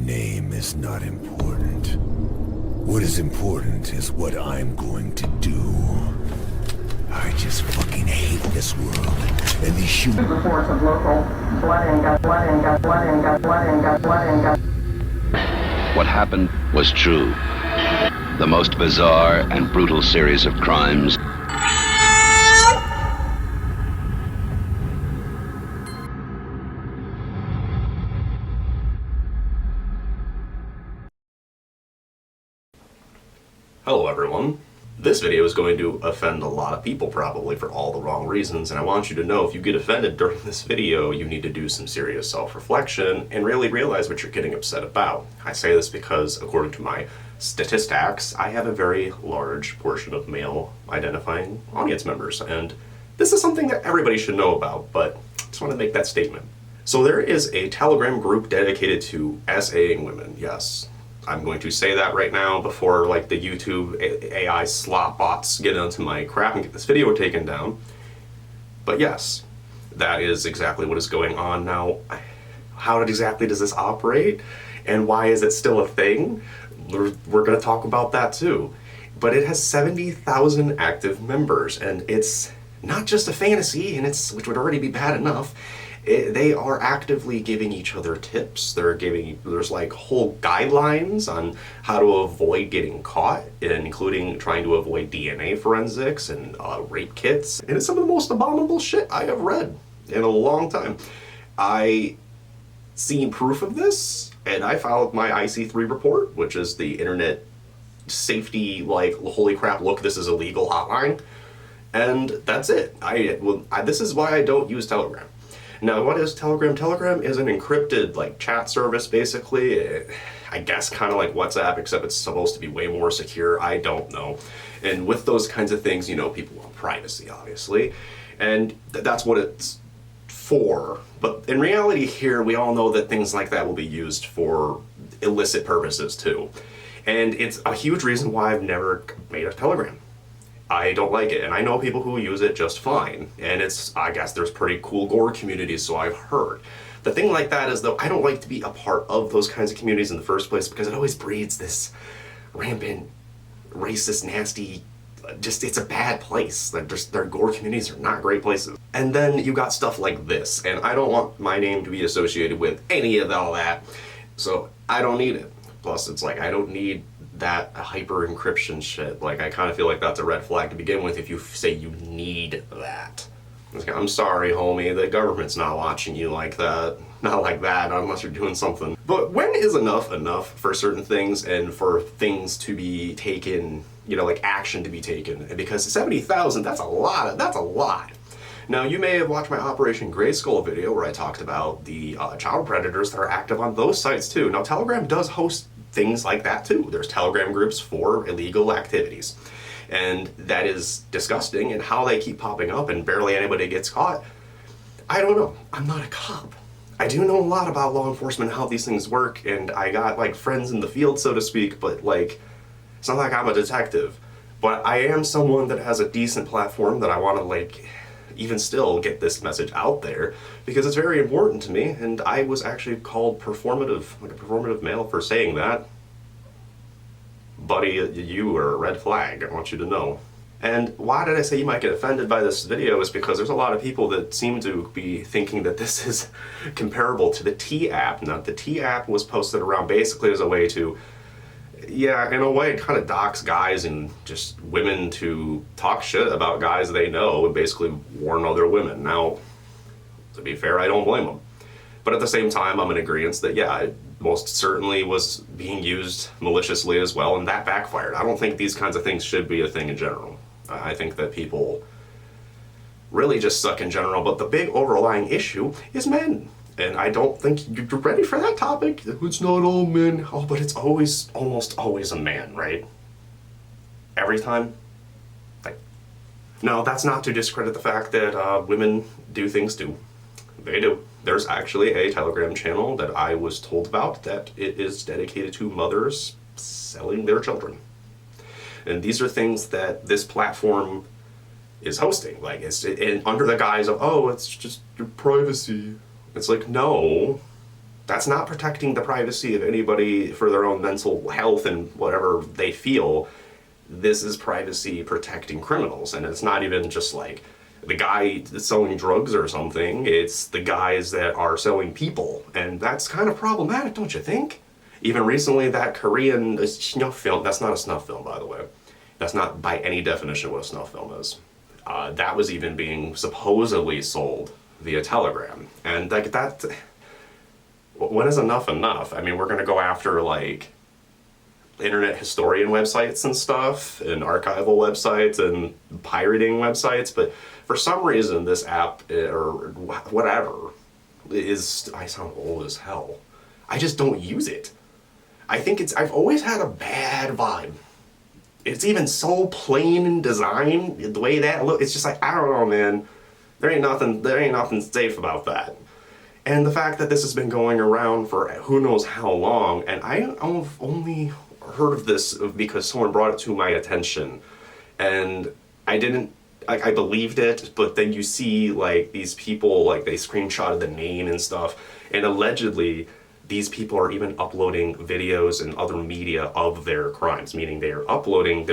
name is not important. What is important is what I'm going to do. I just fucking hate this world and these shoot. Reports of local blood and gut, blood and gut, blood and gut, blood and gut, blood and gut. What happened was true. The most bizarre and brutal series of crimes. Hello everyone. This video is going to offend a lot of people probably for all the wrong reasons, and I want you to know if you get offended during this video, you need to do some serious self-reflection and really realize what you're getting upset about. I say this because, according to my statistics, I have a very large portion of male identifying audience members, and this is something that everybody should know about, but I just want to make that statement. So there is a Telegram group dedicated to SAing women, yes. I'm going to say that right now before like the YouTube AI slop bots get onto my crap and get this video taken down. But yes, that is exactly what is going on now. How exactly does this operate? And why is it still a thing? We're going to talk about that too. But it has 70,000 active members, and it's not just a fantasy, and which would already be bad enough. They are actively giving each other tips. There's like whole guidelines on how to avoid getting caught, including trying to avoid DNA forensics and rape kits. And it's some of the most abominable shit I have read in a long time. I seen proof of this, and I filed my IC3 report, which is the internet safety, like, holy crap, look, this is illegal hotline. And that's it. This is why I don't use Telegram. Now, what is Telegram? Telegram is an encrypted, like, chat service, basically. I guess kind of like WhatsApp, except it's supposed to be way more secure. I don't know. And with those kinds of things, you know, people want privacy, obviously. And that's what it's for. But in reality here, we all know that things like that will be used for illicit purposes, too. And it's a huge reason why I've never made a Telegram. I don't like it, and I know people who use it just fine, and I guess there's pretty cool gore communities, so I've heard. The thing like that is, though, I don't like to be a part of those kinds of communities in the first place because it always breeds this rampant, racist, nasty, it's a bad place. Their gore communities are not great places. And then you got stuff like this, and I don't want my name to be associated with any of all that, so I don't need it. Plus, it's like, I don't need that hyper encryption shit. Like, I kind of feel like that's a red flag to begin with if you say you need that. I'm sorry, homie, the government's not watching you like that. Not like that, unless you're doing something. But when is enough for certain things and for things to be taken, you know, like action to be taken? Because 70,000, that's a lot. Now, you may have watched my Operation Grayskull video where I talked about the child predators that are active on those sites too. Now, Telegram does host things like that too. There's Telegram groups for illegal activities. And that is disgusting, and how they keep popping up and barely anybody gets caught. I don't know. I'm not a cop. I do know a lot about law enforcement and how these things work, and I got like friends in the field, so to speak, but like, it's not like I'm a detective. But I am someone that has a decent platform that I want to like, even still get this message out there because it's very important to me, and I was actually called performative, like a performative male for saying that. Buddy, you are a red flag, I want you to know. And why did I say you might get offended by this video is because there's a lot of people that seem to be thinking that this is comparable to the T app. Now, the T app was posted around basically as a way to, yeah, in a way it kind of docks guys and just women to talk shit about guys they know and basically warn other women. Now, to be fair, I don't blame them. But at the same time, I'm in agreement that, yeah, it most certainly was being used maliciously as well, and that backfired. I don't think these kinds of things should be a thing in general. I think that people really just suck in general, but the big overlying issue is men. And I don't think you're ready for that topic. It's not all men. Oh, but it's always, almost always a man, right? Every time. Like, no, that's not to discredit the fact that women do things too. They do. There's actually a Telegram channel that I was told about that it is dedicated to mothers selling their children. And these are things that this platform is hosting. Like, it's under the guise of, oh, it's just your privacy. It's like, no, That's not protecting the privacy of anybody for their own mental health and whatever they feel. This is privacy protecting criminals. And it's not even just like the guy that's selling drugs or something. It's the guys that are selling people. And that's kind of problematic, don't you think? Even recently, that Korean snuff film, that's not a snuff film, by the way. That's not by any definition what a snuff film is. That was even being supposedly sold via Telegram. And like that, when is enough enough? I mean, we're gonna go after like internet historian websites and stuff, and archival websites and pirating websites, but for some reason this app or whatever is, I sound old as hell. I just don't use it. I think I've always had a bad vibe. It's even so plain in design, the way that look, it's just like, I don't know, man. There ain't nothing safe about that. And the fact that this has been going around for who knows how long, and I've only heard of this because someone brought it to my attention, and I believed it, but then you see like these people, like they screenshotted the name and stuff, and allegedly these people are even uploading videos and other media of their crimes, meaning they are uploading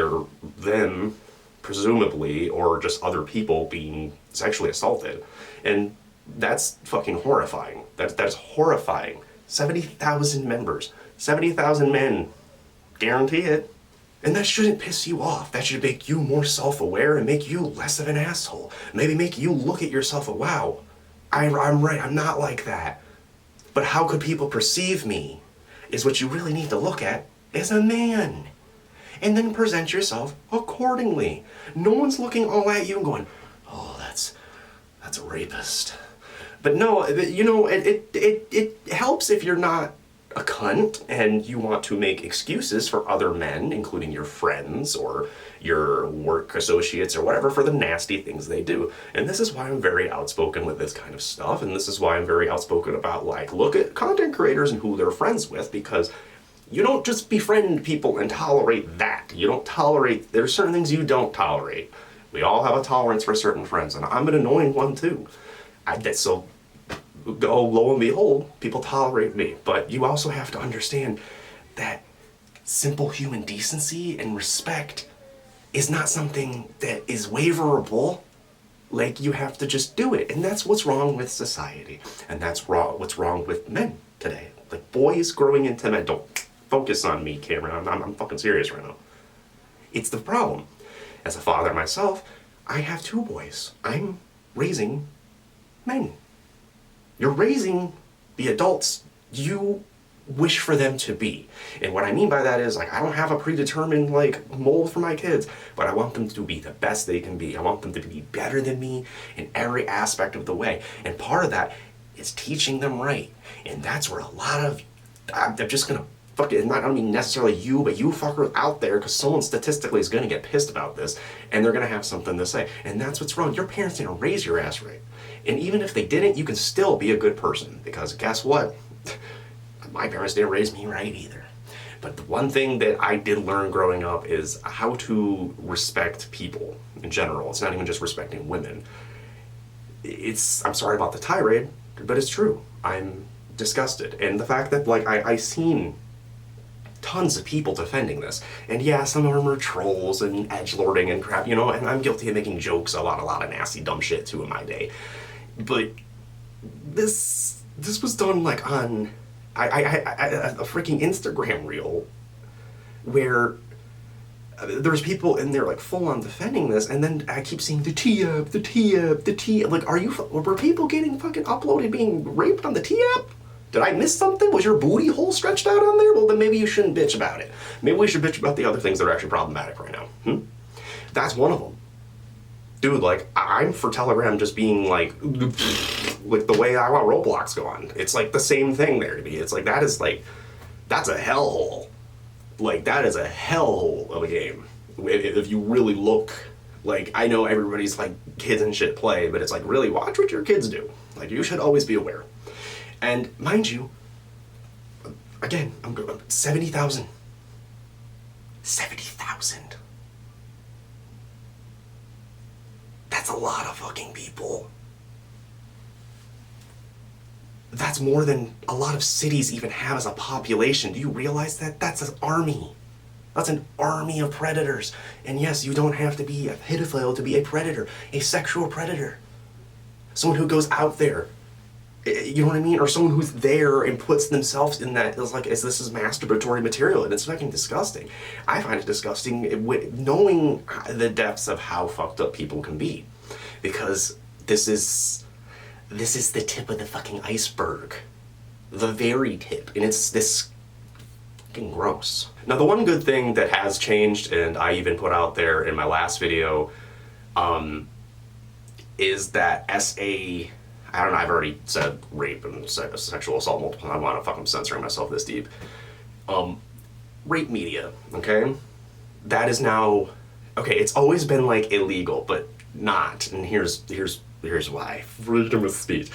them, presumably, or just other people being sexually assaulted. And that's fucking horrifying. That's horrifying. 70,000 members, 70,000 men, guarantee it. And that shouldn't piss you off. That should make you more self-aware and make you less of an asshole. Maybe make you look at yourself and wow, I'm right, I'm not like that. But how could people perceive me is what you really need to look at as a man. And then present yourself accordingly. No one's looking all at you and going, oh, that's a rapist. But no, you know, it helps if you're not a cunt and you want to make excuses for other men, including your friends or your work associates or whatever, for the nasty things they do. And this is why I'm very outspoken with this kind of stuff, and this is why I'm very outspoken about, like, look at content creators and who they're friends with, because you don't just befriend people and tolerate that. You don't tolerate, there's certain things you don't tolerate. We all have a tolerance for certain friends, and I'm an annoying one too. So go lo and behold, people tolerate me. But you also have to understand that simple human decency and respect is not something that is waverable. Like, you have to just do it. And that's what's wrong with society. And that's what's wrong with men today. Like, boys growing into men. Don't focus on me, Cameron. I'm fucking serious right now. It's the problem. As a father myself, I have 2 boys. I'm raising men. You're raising the adults you wish for them to be. And what I mean by that is, like, I don't have a predetermined, like, mold for my kids, but I want them to be the best they can be. I want them to be better than me in every aspect of the way. And part of that is teaching them right. And that's where a lot of, I'm just gonna fuck it, I don't mean necessarily you, but you fuckers out there, because someone statistically is gonna get pissed about this, and they're gonna have something to say. And that's what's wrong. Your parents didn't raise your ass right. And even if they didn't, you can still be a good person, because guess what? My parents didn't raise me right either. But the one thing that I did learn growing up is how to respect people in general. It's not even just respecting women. I'm sorry about the tirade, but it's true. I'm disgusted. And the fact that, like, I seen tons of people defending this. And yeah, some of them are trolls and edgelording and crap, you know, and I'm guilty of making jokes about a lot of nasty, dumb shit too in my day. But this was done, like, on a freaking Instagram reel where there's people in there, like, full on defending this, and then I keep seeing the T-up, the T-up, the T-up. Like, were people getting fucking uploaded being raped on the T-up? Did I miss something? Was your booty hole stretched out on there? Well, then maybe you shouldn't bitch about it. Maybe we should bitch about the other things that are actually problematic right now. That's one of them. Dude, like, I'm for Telegram just being like the way I want Roblox go on. It's like the same thing there to me. It's like, that's a hellhole. Like, that is a hellhole of a game. If you really look, like, I know everybody's like, kids and shit play, but it's like, really watch what your kids do. Like, you should always be aware. And mind you, again, I'm 70,000. 70,000. That's a lot of fucking people. That's more than a lot of cities even have as a population. Do you realize that? That's an army. That's an army of predators. And yes, you don't have to be a pedophile to be a predator, a sexual predator. Someone who goes out there, you know what I mean? Or someone who's there and puts themselves in that, is like, this is masturbatory material, and it's fucking disgusting. I find it disgusting knowing the depths of how fucked up people can be. Because this is the tip of the fucking iceberg. The very tip. And it's this fucking gross. Now, the one good thing that has changed, and I even put out there in my last video, is that I don't know, I've already said rape and sexual assault multiple times. I want to fucking censoring myself this deep. Rape media, okay? That is now, okay, it's always been like illegal, but not. And here's why. Freedom of speech.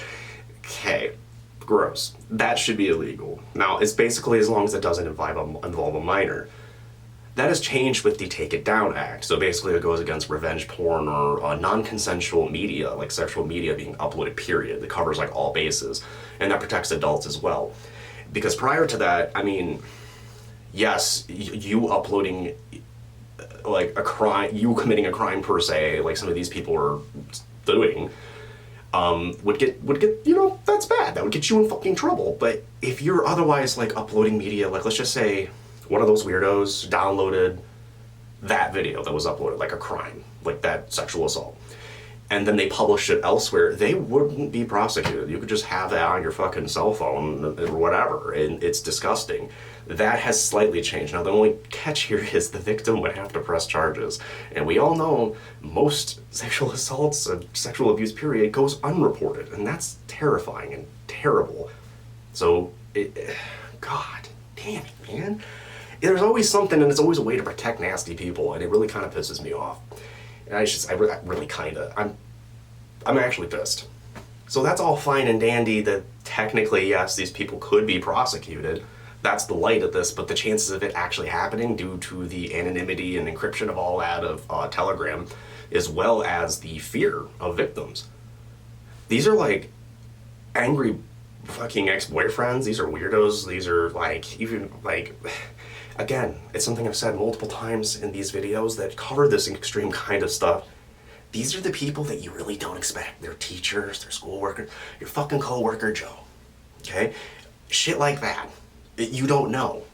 Okay, gross. That should be illegal. Now, it's basically as long as it doesn't involve a minor. That has changed with the Take It Down Act. So basically it goes against revenge porn or non-consensual media, like sexual media being uploaded, period. It covers like all bases. And that protects adults as well. Because prior to that, I mean, yes, you uploading like a crime, you committing a crime per se, like some of these people are doing, would get, you know, that's bad. That would get you in fucking trouble. But if you're otherwise like uploading media, like let's just say one of those weirdos downloaded that video that was uploaded, like a crime, like that sexual assault, and then they published it elsewhere, they wouldn't be prosecuted. You could just have that on your fucking cell phone or whatever, and it's disgusting. That has slightly changed. Now, the only catch here is the victim would have to press charges. And we all know most sexual assaults and sexual abuse, period, goes unreported, and that's terrifying and terrible. So, God damn it, man. There's always something, and it's always a way to protect nasty people, and it really kind of pisses me off. And I really kind of, I'm actually pissed. So that's all fine and dandy that technically, yes, these people could be prosecuted. That's the light of this, but the chances of it actually happening due to the anonymity and encryption of all that of Telegram, as well as the fear of victims. These are like angry fucking ex-boyfriends. These are weirdos. These are like, even like, again, it's something I've said multiple times in these videos that cover this extreme kind of stuff. These are the people that you really don't expect. They're teachers, they're school workers, your fucking co-worker Joe, okay? Shit like that. You don't know.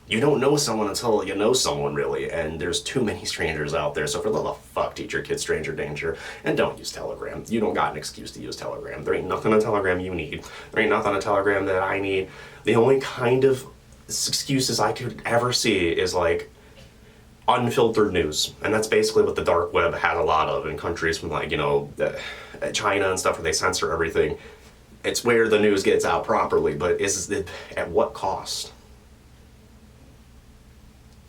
You don't know someone until you know someone, really, and there's too many strangers out there, so for the love of fuck, teach your kids stranger danger, and don't use Telegram. You don't got an excuse to use Telegram. There ain't nothing on Telegram you need. There ain't nothing on Telegram that I need. The only kind of excuses I could ever see is like unfiltered news, and that's basically what the dark web has a lot of in countries from like, you know, China and stuff where they censor everything. It's where the news gets out properly, but is it at what cost?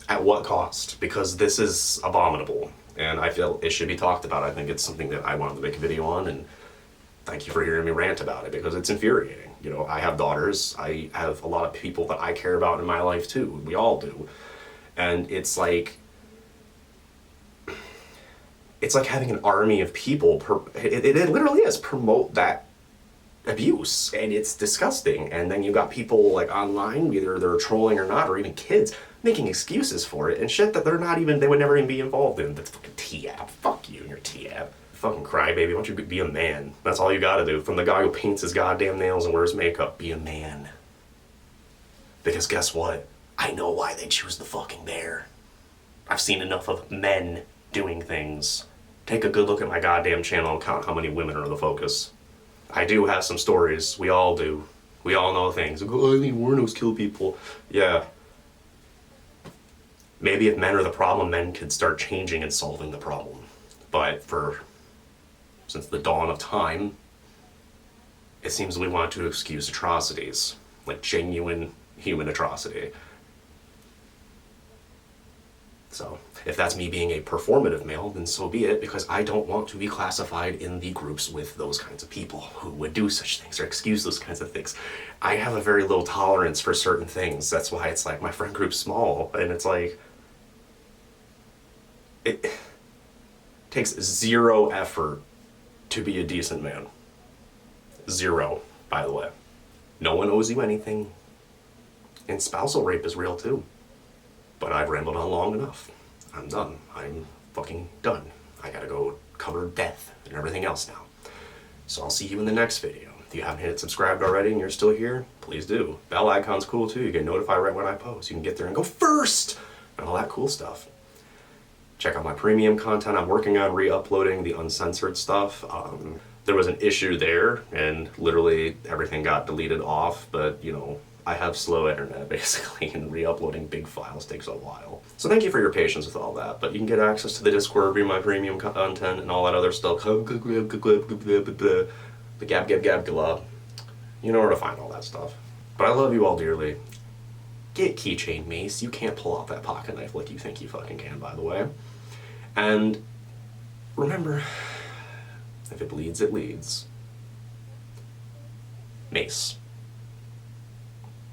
At what cost? Because this is abominable, and I feel it should be talked about. I think it's something that I wanted to make a video on, and thank you for hearing me rant about it, because it's infuriating. You know, I have daughters, I have a lot of people that I care about in my life too, we all do, and it's like having an army of people, it literally is, promote that abuse, and it's disgusting. And then you got people like online, either they're trolling or not, or even kids making excuses for it and shit that they're not even, they would never even be involved in. The fucking T-app, fuck you and your T-app. Fucking crybaby, why don't you be a man? That's all you gotta do. From the guy who paints his goddamn nails and wears makeup, be a man. Because guess what? I know why they choose the fucking bear. I've seen enough of men doing things. Take a good look at my goddamn channel and count how many women are the focus. I do have some stories. We all do. We all know things. Like, oh, I think Warnos kill people. Yeah. Maybe if men are the problem, men could start changing and solving the problem. But since the dawn of time, it seems we want to excuse atrocities. Like genuine human atrocity. So, if that's me being a performative male, then so be it, because I don't want to be classified in the groups with those kinds of people who would do such things or excuse those kinds of things. I have a very low tolerance for certain things. That's why it's like my friend group's small, and it's like, it takes zero effort to be a decent man. Zero, by the way. No one owes you anything. And spousal rape is real too. But I've rambled on long enough. I'm done. I'm fucking done. I gotta go cover death and everything else now. So I'll see you in the next video. If you haven't hit subscribed already and you're still here, please do. Bell icon's cool too. You get notified right when I post. You can get there and go first and all that cool stuff. Check out my premium content. I'm working on re-uploading the uncensored stuff. There was an issue there and literally everything got deleted off, but you know, I have slow internet basically, and re-uploading big files takes a while. So thank you for your patience with all that, but you can get access to the Discord, read my premium content, and all that other stuff. The gab glub. You know where to find all that stuff. But I love you all dearly. Get keychain mace. You can't pull out that pocket knife like you think you fucking can, by the way. And remember, if it bleeds, it leads. Mace.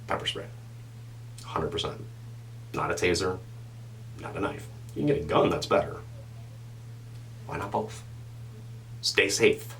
Pepper spray. 100%. Not a taser, not a knife. You can get a gun, that's better. Why not both? Stay safe.